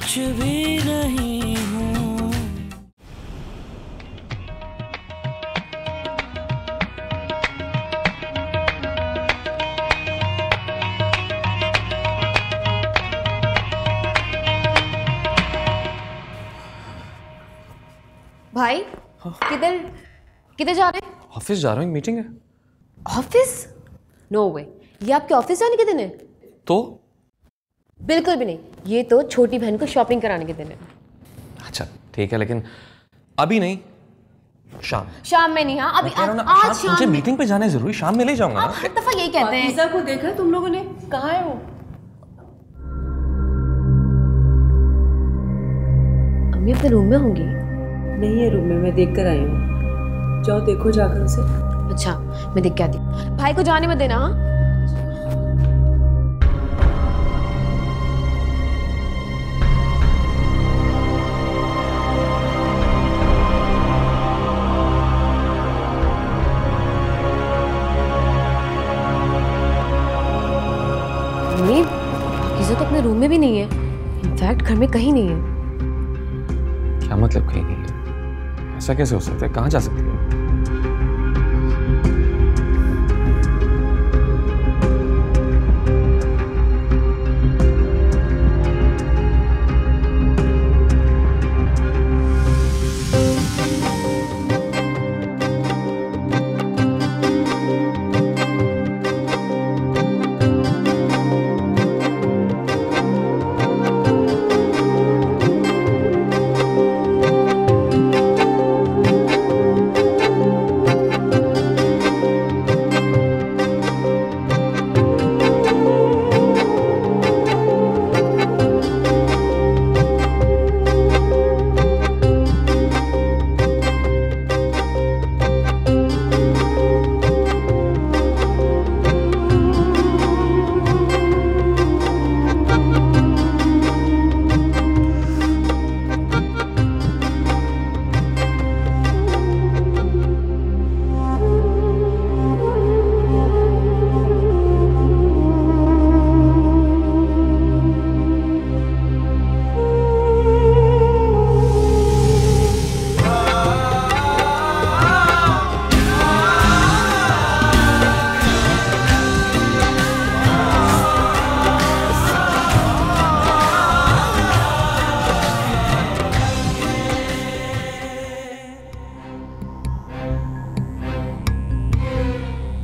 कुछ भी नहीं हूँ। भाई किधर किधर जा रहे हैं? ऑफिस जा रहा हूँ, मीटिंग है। ऑफिस? नो वे, ये आपके ऑफिस जाने के दिन है? तो बिल्कुल भी नहीं, ये तो छोटी बहन को शॉपिंग कराने के दिन है। अच्छा ठीक है, लेकिन अभी नहीं, शाम में नहीं। हाँ अभी आज शाम मुझे मीटिंग पे जाना है जरूरी, शाम में ले जाऊंगा ना। हर दफा यही कहते हैं। पाकीज़ा को देखा तुम लोगों ने? कहाँ है वो? अम्मी अपने रूम में होंगी। नहीं है रूम में, मैं देख कर आई हूँ। जाओ देखो जाकर उसे। अच्छा मैं देख के आती हूँ। भाई को जाने मत देना। हाँ मम्मी, पाकीज़ा तो अपने रूम में भी नहीं है, इनफैक्ट घर में कहीं नहीं है। क्या मतलब कहीं नहीं है? ऐसा कैसे हो सकता है? कहाँ जा सकती है?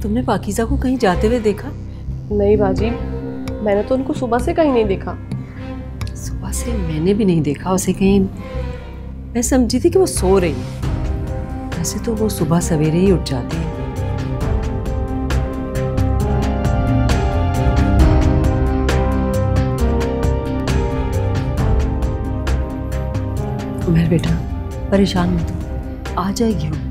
तुमने पाकीज़ा को कहीं जाते हुए देखा? नहीं बाजी, मैंने तो उनको सुबह से कहीं नहीं देखा। सुबह से मैंने भी नहीं देखा उसे कहीं। मैं समझी थी कि वो सो रही है, वैसे तो वो सुबह सवेरे ही उठ जाती है। उमर बेटा परेशान मत हो, आ जाएगी वो।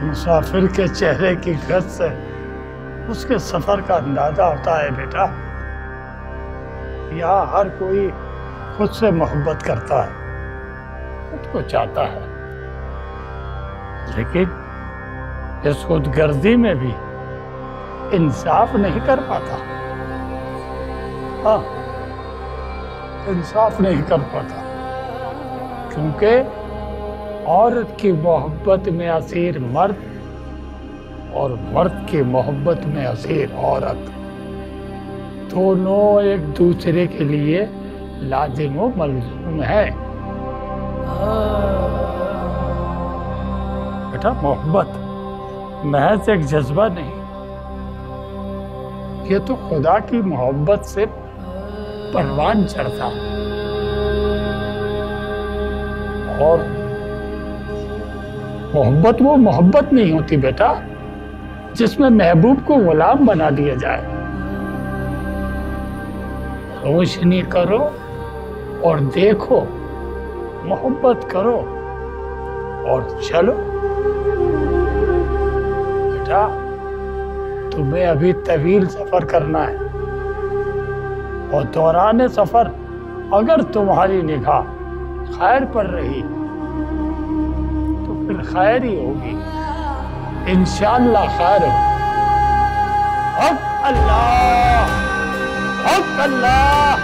मुसाफिर के चेहरे की गत से उसके सफर का अंदाजा होता है बेटा। यहाँ हर कोई खुद से मोहब्बत करता है, खुद को चाहता है, लेकिन इस खुदगर्जी में भी इंसाफ नहीं कर पाता। हाँ, इंसाफ नहीं कर पाता, क्योंकि औरत की मोहब्बत में असीर मर्द और मर्द की मोहब्बत में असीर औरत, दोनों एक दूसरे के लिए लाजिम व मलजूम है। बेटा, मोहब्बत महज एक जज्बा नहीं, ये तो खुदा की मोहब्बत से परवान चढ़ता है। और मोहब्बत वो मोहब्बत नहीं होती बेटा जिसमें महबूब को गुलाम बना दिया जाए। रोशनी करो और देखो, मोहब्बत करो और चलो। बेटा, तुम्हें अभी तवील सफर करना है और दौरान सफर अगर तुम्हारी निगाह खैर पर रही तो फिर खैर ही होगी, इंशाअल्लाह खैर हो। हक अल्लाह, हक अल्लाह,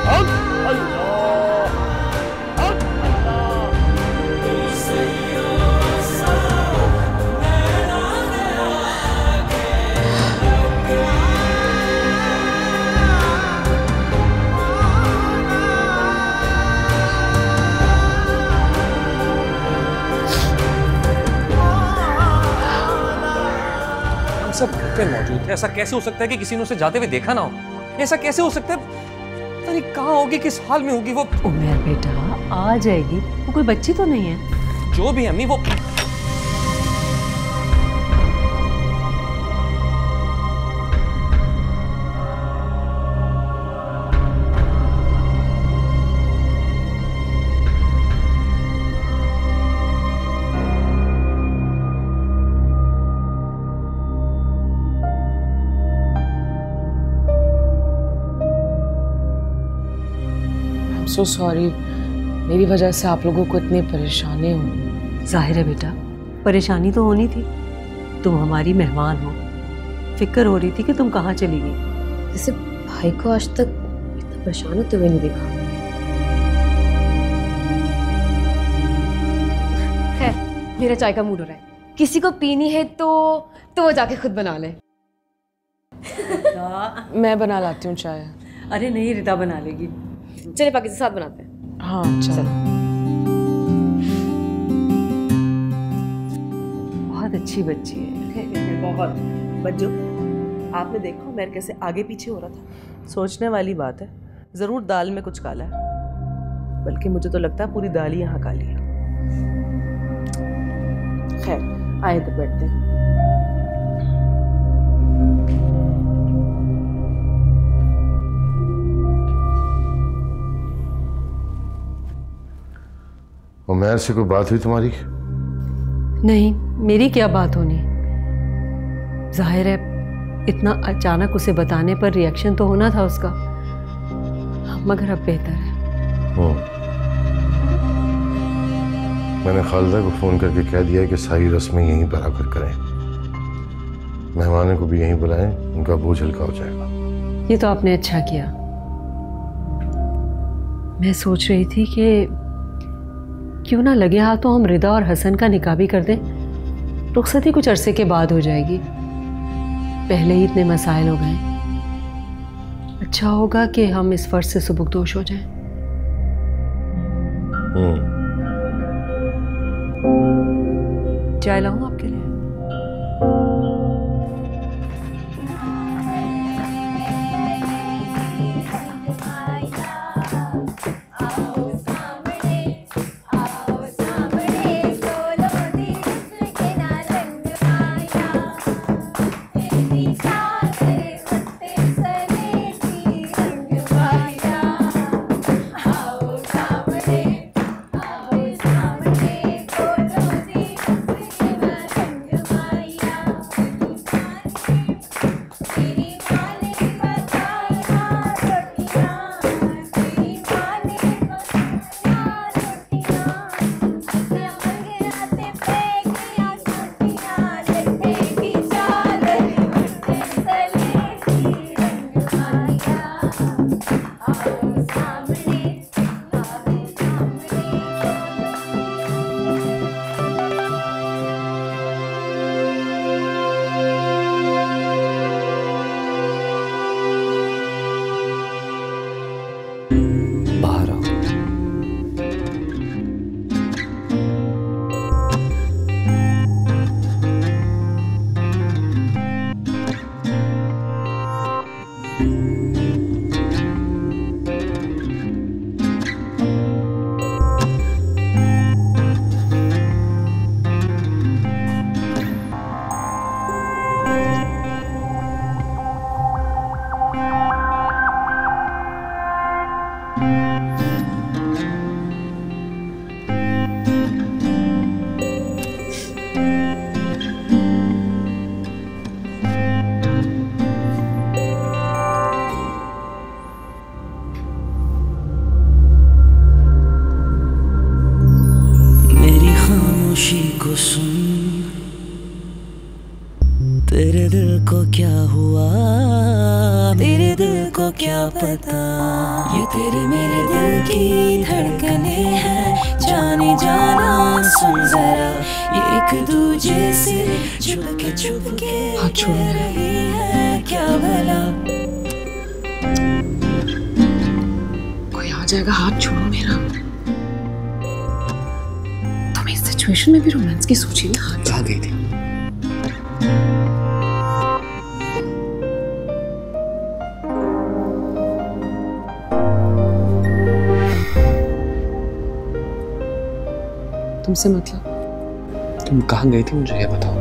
हक अल्लाह, हक अल्लाह। सब घर पे मौजूद थे, ऐसा कैसे हो सकता है कि किसी ने उसे जाते हुए देखा ना हो? ऐसा कैसे हो सकता है? पता नहीं कहाँ होगी, किस हाल में होगी वो। उमर बेटा आ जाएगी, वो कोई बच्ची तो नहीं है। जो भी अम्मी, वो सो सॉरी, मेरी वजह से आप लोगों को इतनी परेशानी हुई। जाहिर है बेटा, परेशानी तो होनी थी, तुम हमारी मेहमान हो, फिक्र हो रही थी कि तुम कहाँ चली गई। जैसे भाई को आज तक इतना परेशान होते हुए नहीं देखा। खैर, मेरा चाय का मूड हो रहा है, किसी को पीनी है तो वो जाके खुद बना ले। मैं बना लाती हूँ चाय। अरे नहीं, रिता बना लेगी। चले बाकी से साथ बनाते हैं। हाँ चलो। बहुत अच्छी बच्ची है। बहुत। बच्चों, आपने देखो मेरे कैसे आगे पीछे हो रहा था। सोचने वाली बात है, जरूर दाल में कुछ काला है, बल्कि मुझे तो लगता है पूरी दाल ही यहाँ काली है। खैर, आए तो बैठते हैं। उमैर से कोई बात हुई तुम्हारी? नहीं, मेरी क्या बात होनी। जाहिर है इतना अचानक उसे बताने पर रिएक्शन तो होना था उसका, मगर अब बेहतर है। मैंने खालिदा को फ़ोन करके कह दिया कि सारी रस्में यहीं पर आकर करें, मेहमानों को भी यहीं बुलाएं, उनका बोझ हल्का हो जाएगा। ये तो आपने अच्छा किया। मैं सोच रही थी कि क्यों ना लगे हाथों हम रिदा और हसन का निकाह भी कर दें। रुखसती कुछ अरसे के बाद हो जाएगी, पहले ही इतने मसाइल हो गए। अच्छा होगा कि हम इस फर्ज से सुबुकदोश हो जाएं। चाय लाऊं आपके लिए? क्या पता। ये तेरे मेरे दिल की धड़कने हैं, जाने जाना सुन जरा, ये एक दूजे से छुप के कह रही है क्या भला। कोई आ जाएगा, हाथ छोड़ो मेरा। तुम इस सिचुएशन में भी रोमांस की सोची में हाथ कहाँ गई थी? तुमसे मतलब? तुम कहाँ गई थी मुझे ये बताओ।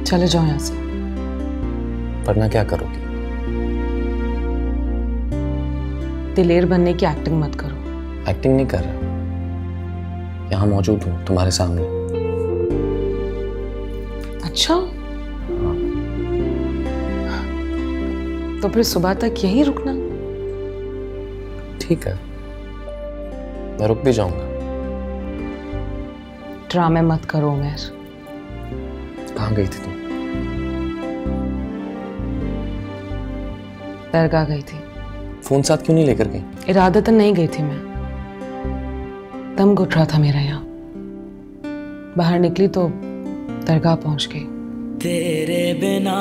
चले जाओ यहाँ से। वरना क्या करोगी? दिलेर बनने की एक्टिंग मत करो। एक्टिंग नहीं कर रहा, यहाँ मौजूद हूँ तुम्हारे सामने। अच्छा, तो फिर सुबह तक यहीं रुकना? ठीक है, मैं रुक भी जाऊंगा। ड्रामे मत करो उमर। कहाँ गई थी तुम? दरगाह गई थी। फोन साथ क्यों नहीं लेकर गई? इरादतन नहीं गई थी मैं, दम घुट रहा था मेरा यहाँ। बाहर निकली तो दरगाह पहुंच गई। तेरे बिना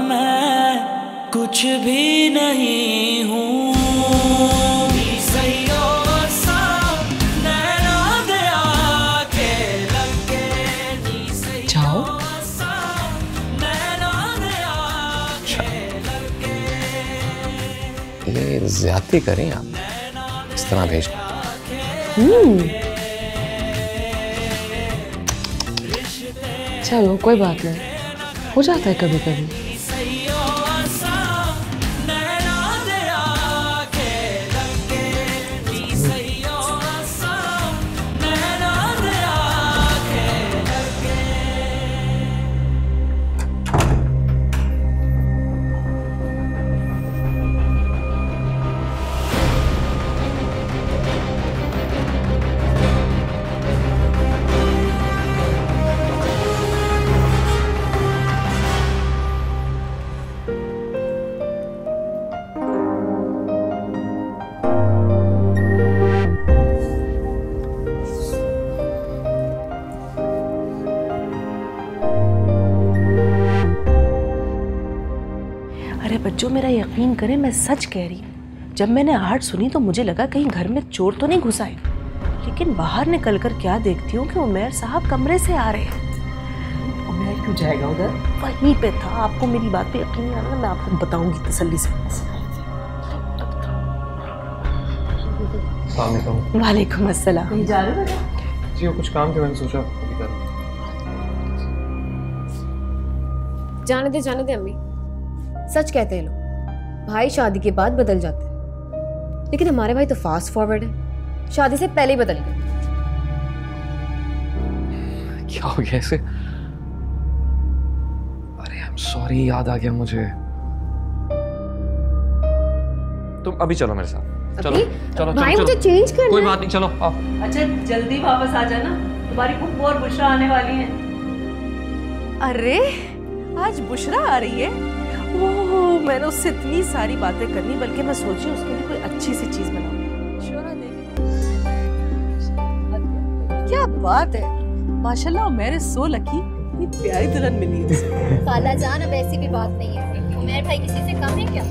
मैं कुछ भी नहीं हूँ। जाओ। ये ज्यादती करें आप, इस तरह भेजना। चलो कोई बात नहीं, हो जाता है कभी कभी। बच्चों मेरा यकीन करें, मैं सच कह रही हूँ। जब मैंने आहट सुनी तो मुझे लगा कहीं घर में चोर तो नहीं घुस आए, लेकिन बाहर निकलकर क्या देखती हूँ कि उमैर साहब कमरे से आ रहे हैं। उमैर क्यों जाएगा उधर? वहीं पे था। आपको मेरी बात पे यकीन नहीं आ रहा, मैं आपको बताऊंगी तसल्ली से। वालेकुम अस्सलाम। कहीं जा रहे हो? जी वो कुछ काम थे, मैंने सोचा अभी कर। जाने दे अम्मी। सच कहते हैं लोग, भाई शादी के बाद बदल जाते हैं, लेकिन हमारे भाई तो फास्ट फॉरवर्ड है, शादी से पहले ही बदल गए। क्या हो गया ऐसे? अरे आई एम सॉरी, याद आ गया मुझे। तुम अभी चलो मेरे साथ। चलो चलो भाई चलो, मुझे चेंज करना कोई है। बात नहीं, चलो आओ। अच्छा जल्दी वापस आ जाना, तुम्हारी फुप्पो और बुशरा आने वाली हैं। अरे आज बुशरा आ रही है? ओह, मैंने उससे इतनी सारी बातें करनी, बल्कि मैं सोची उसके लिए कोई अच्छी सी चीज बनाऊं। क्या बात है, माशाल्लाह उमैर इज सो लकी, इतनी प्यारी दुल्हन मिली है उसे। खाला जान, अब ऐसी भी बात नहीं है, उमैर भाई किसी से कम है क्या?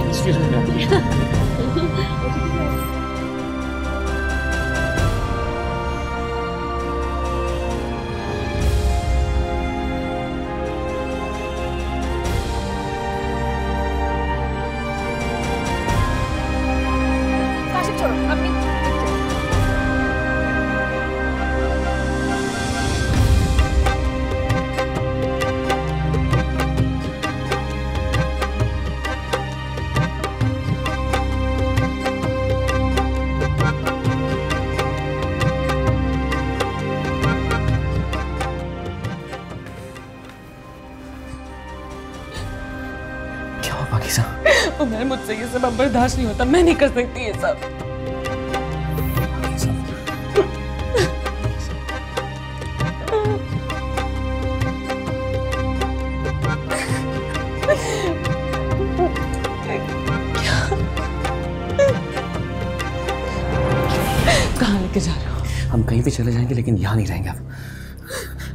Excuse me, ma'am. मुझसे ये सब अब बर्दाश्त नहीं होता, मैं नहीं कर सकती ये सब। कहाँ लेके जा रहे हो? हम कहीं भी चले जाएंगे लेकिन यहाँ नहीं रहेंगे अब।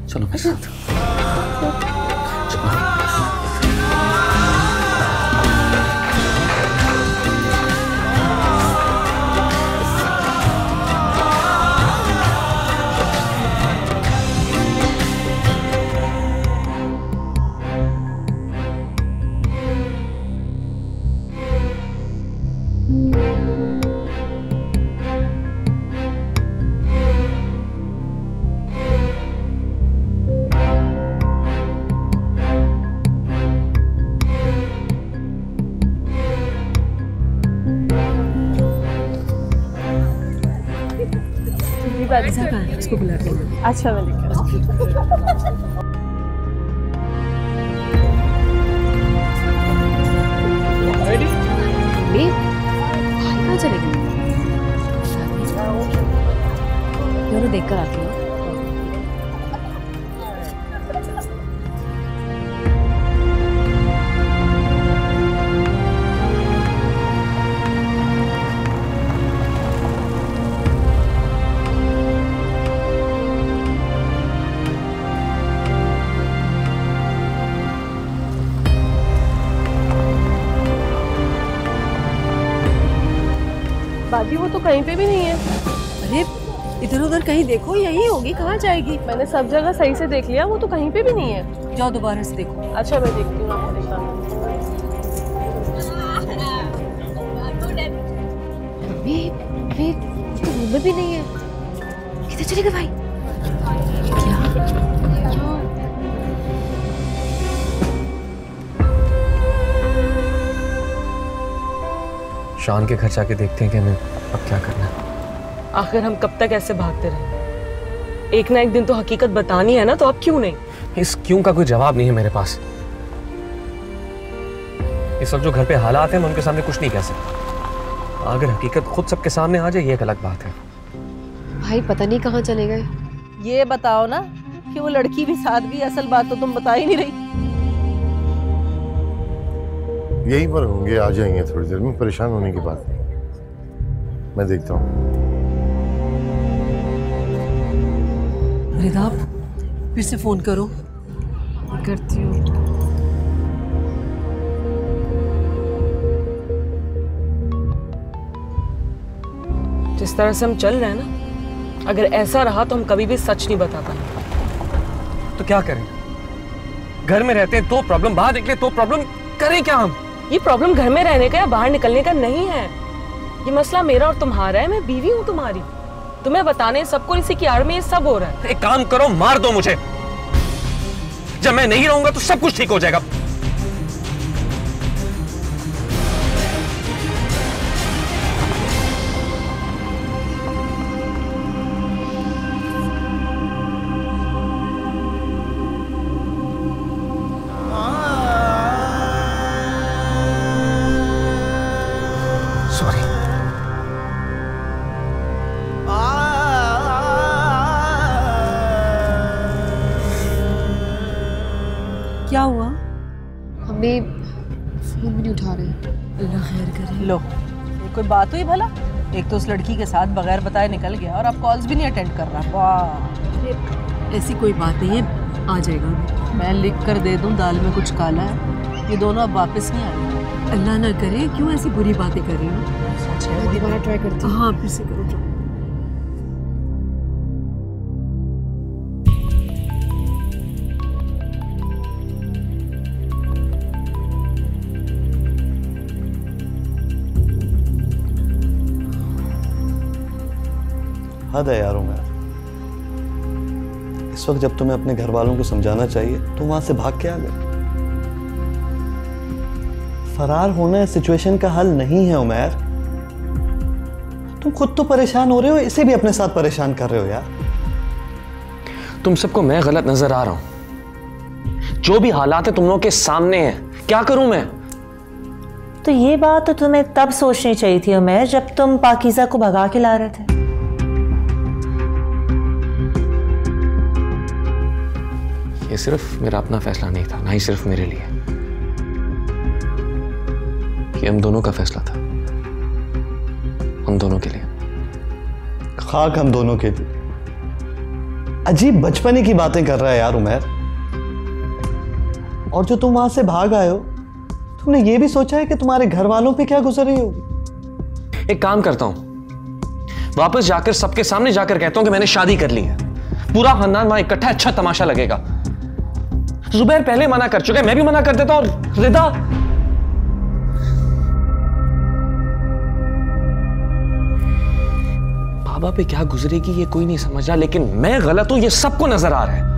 चलो मेरे साथ। उसको बुला के। अच्छा मैं लेकर भाई कहाँ चले गए? दोनों देख कर आती हूँ। बाजी वो तो कहीं पे भी नहीं है। अरे इधर उधर कहीं देखो, यही होगी, कहाँ जाएगी? मैंने सब जगह सही से देख लिया, वो तो कहीं पे भी नहीं है। जाओ दोबारा से देखो। अच्छा मैं देखती हूँ, आप परेशान तो रूम में भी नहीं है। किधर चले गए भाई? शान के घर जाके देखते हैं कि हमें अब क्या करना है। आखिर हम कब तक ऐसे भागते रहे? एक ना एक दिन तो हकीकत बतानी है ना, तो अब क्यों नहीं? इस क्यों का कोई जवाब नहीं है मेरे पास। इस वक्त जो घर पे हालात हैं मैं उनके सामने कुछ नहीं कह सकता। अगर हकीकत खुद सबके सामने आ जाए ये एक अलग बात है। भाई पता नहीं कहाँ चले गए। ये बताओ ना कि वो लड़की भी साथ भी, असल बात तो तुम बता ही नहीं रही। यहीं पर होंगे, आ जाएंगे थोड़ी देर में, परेशान होने की बात नहीं। मैं देखता हूँ। रिदा फिर से फोन करो। करती हूँ। जिस तरह से हम चल रहे हैं ना, अगर ऐसा रहा तो हम कभी भी सच नहीं बता पाएंगे। तो क्या करें? घर में रहते हैं तो प्रॉब्लम, बाहर निकले तो प्रॉब्लम, करें क्या हम? ये प्रॉब्लम घर में रहने का या बाहर निकलने का नहीं है। ये मसला मेरा और तुम्हारा है। मैं बीवी हूँ तुम्हारी। तुम्हें बताने सबको इसी की आड़ में ये सब हो रहा है। एक काम करो, मार दो मुझे। जब मैं नहीं रहूंगा तो सब कुछ ठीक हो जाएगा। क्या हुआ? हमें फोन भी नहीं उठा रहे। अल्लाह खैर करे। लो, ये कोई बात हुई भला? एक तो उस लड़की के साथ बगैर बताए निकल गया और अब कॉल्स भी नहीं अटेंड कर रहा। वाह, ऐसी कोई बात नहीं है, आ जाएगा। मैं लिख कर दे दूं दाल में कुछ काला है। ये दोनों अब वापस नहीं आएंगे। अल्लाह ना करे, क्यों ऐसी बुरी बातें कर रही हो? सच है। मैं दोबारा ट्राई करती हूँ। हाँ फिर से करो। हद है यार उमर। इस वक्त जब तुम्हें अपने घर वालों को समझाना चाहिए तो वहां से भाग के आ गए। फरार होना इस सिचुएशन का हल नहीं है उमर। तुम खुद तो परेशान हो रहे हो, इसे भी अपने साथ परेशान कर रहे हो यार। तुम सबको मैं गलत नजर आ रहा हूं। जो भी हालात है तुम लोगों के सामने है, क्या करूं मैं? तो ये बात तो तुम्हें तब सोचनी चाहिए थी उमैर, जब तुम पाकीज़ा को भगा के ला रहे थे। ये सिर्फ मेरा अपना फैसला नहीं था, ना ही सिर्फ मेरे लिए, ये हम दोनों का फैसला था, हम दोनों के लिए। खाक हम दोनों के लिए। अजीब बचपने की बातें कर रहा है यार उमैर। और जो तुम वहां से भाग आए हो, तुमने ये भी सोचा है कि तुम्हारे घर वालों पे क्या गुजर रही होगी? एक काम करता हूं, वापस जाकर सबके सामने जाकर कहता हूं कि मैंने शादी कर ली है। पूरा खानदान वहां इकट्ठा, अच्छा तमाशा लगेगा। जुबैर पहले मना कर चुका है, मैं भी मना कर देता हूं। और रिदा, बाबा पे क्या गुजरेगी ये कोई नहीं समझ रहा, लेकिन मैं गलत हूं ये सबको नजर आ रहा है।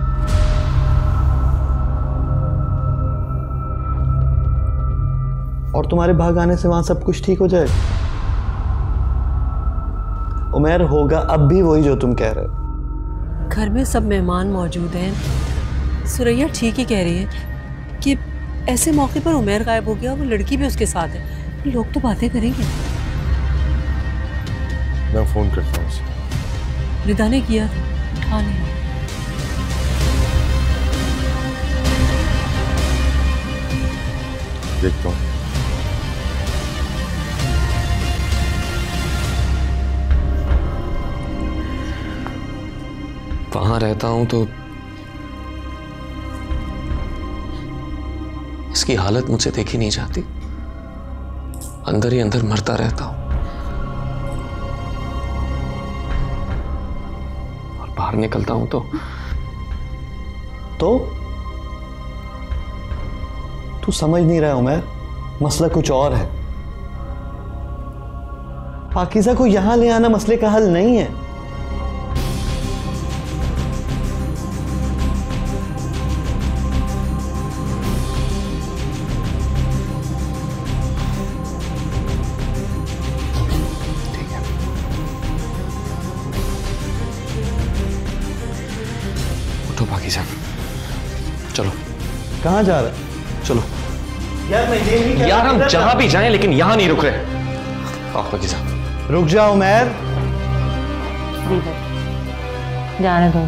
और तुम्हारे भाग आने से वहां सब कुछ ठीक हो जाएगा? उमैर, होगा अब भी वही जो तुम कह रहे हो। घर में सब मेहमान मौजूद हैं। सुरैया ठीक ही कह रही है कि ऐसे मौके पर उमैर गायब हो गया, वो लड़की भी उसके साथ है, लोग तो बातें करेंगे। मैं फोन करता हूँ उसे। रिदा ने किया, उठा नहीं। देखता हूँ। वहां रहता हूं तो इसकी हालत मुझसे देखी नहीं जाती, अंदर ही अंदर मरता रहता हूं। और बाहर निकलता हूं तो तू समझ नहीं रहा उमैर, मसला कुछ और है। पाकीज़ा को यहां ले आना मसले का हल नहीं है। चलो। कहां जा रहा है? चलो यार, मैं ये नहीं यार, हम जहां भी जाएं लेकिन यहां नहीं रुक रहे। आओ पाकीज़ा। रुक जाओ उमैर। जाने दो।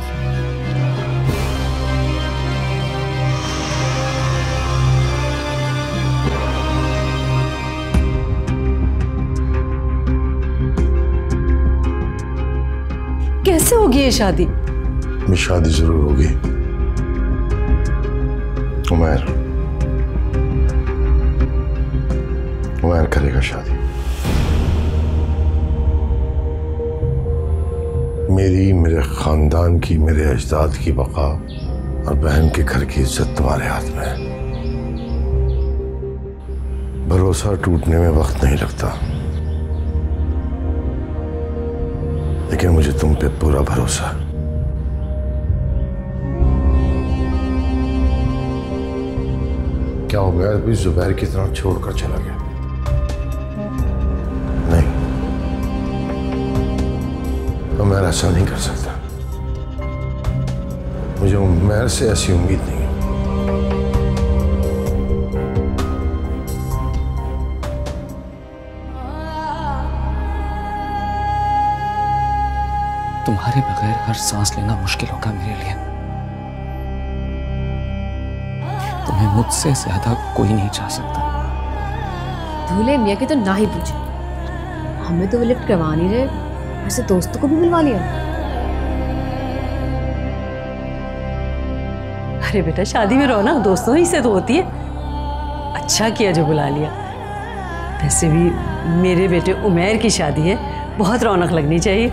कैसे होगी ये शादी? ये शादी जरूर होगी उमैर। उमैर करेगा शादी। मेरी, मेरे खानदान की, मेरे अजदाद की बका और बहन के घर की इज्जत तुम्हारे हाथ में है। भरोसा टूटने में वक्त नहीं लगता, लेकिन मुझे तुम पे पूरा भरोसा है। क्या उमैर भी जुबैर की तरह छोड़कर चला गया? नहीं, उमैर ऐसा नहीं कर सकता। मुझे उमैर से ऐसी उम्मीद नहीं है। तुम्हारे बगैर हर सांस लेना मुश्किल होगा मेरे लिए। तुम्हें मुझसे ज्यादा कोई नहीं चाह सकता। दूल्हे मियाँ की तो ना ही पूछे, हमें तो वो लिफ्ट करवा नहीं रहे, ऐसे दोस्तों को भी बुलवा लिया। अरे बेटा, शादी में रौनक दोस्तों ही से तो होती है। अच्छा किया जो बुला लिया। वैसे भी मेरे बेटे उमैर की शादी है, बहुत रौनक लगनी चाहिए।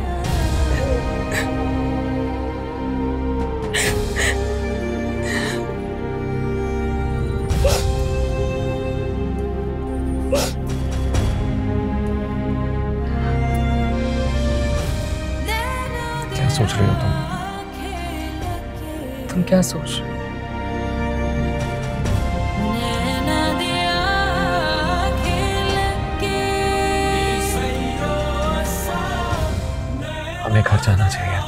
सोच रही हो तुम क्या सोच रहे हो? हमें घर जाना चाहिए।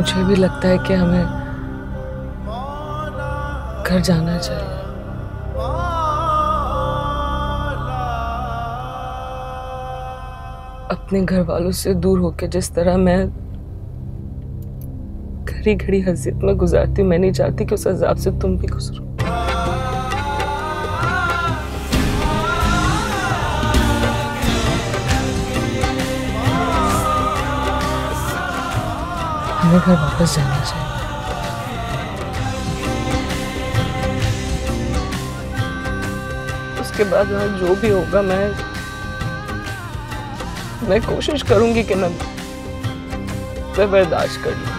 मुझे भी लगता है कि हमें घर जाना चाहिए। अपने घर वालों से दूर होकर जिस तरह मैं घड़ी घड़ी हसीयत में गुजारती हूँ, मैं नहीं चाहती कि उस अजाब से तुम भी गुजरो। हमें घर वापस जाना चाहिए। उसके बाद वहाँ जो भी होगा मैं कोशिश करूंगी कि मैं बर्दाश्त कर लूं।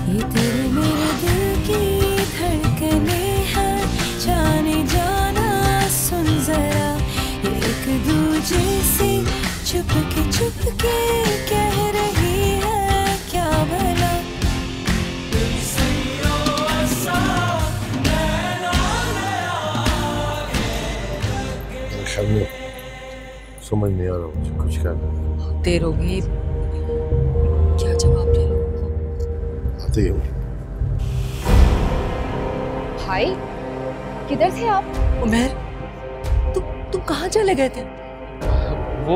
ये तेरे मेरे दिल की धड़कने हैं, जाने जाना सुन जरा, ये एक दूजे से चुप के कह रही है क्या भला। समझ नहीं आ रहा मुझे कुछ क्या करना। देर हो गई, क्या जवाब दे लोगों को? आते ही भाई किधर थे आप? उमर, तुम कहाँ चले गए थे? वो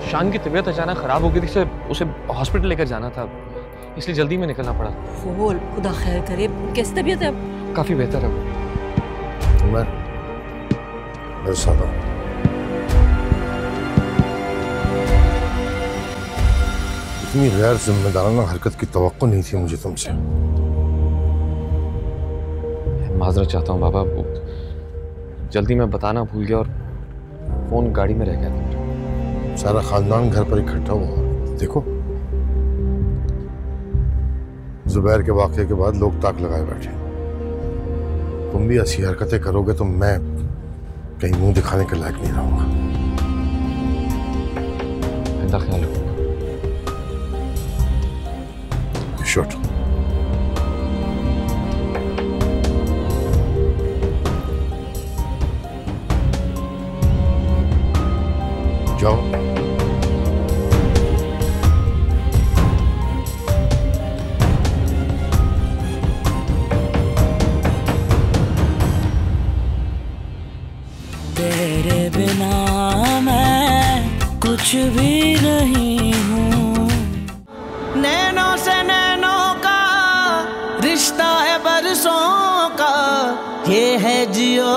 शान की तबीयत अचानक खराब हो गई थी, उसे हॉस्पिटल लेकर जाना था, इसलिए जल्दी में निकलना पड़ा। वो खुदा खैर करे, कैसी तबीयत है अब? काफी बेहतर है वो। मैं मेरे साथ आओ। इतनी गैर जिम्मेदाराना हरकत की तवक्को नहीं थी मुझे तुमसे। माजरत चाहता हूँ बाबा, जल्दी में बताना भूल गया और फोन गाड़ी में रह गया था। सारा खानदान घर पर इकट्ठा हुआ। देखो जुबैर के वाकये के बाद लोग ताक लगाए बैठे। तुम भी ऐसी हरकतें करोगे तो मैं कहीं मुंह दिखाने के लायक नहीं रहूंगा। आइंदा ख्याल रखूंगा। शुट। जाओ। तेरे बिना मैं कुछ भी नहीं हूँ। नैनों से नैनों का रिश्ता है बरसों का, ये है जियो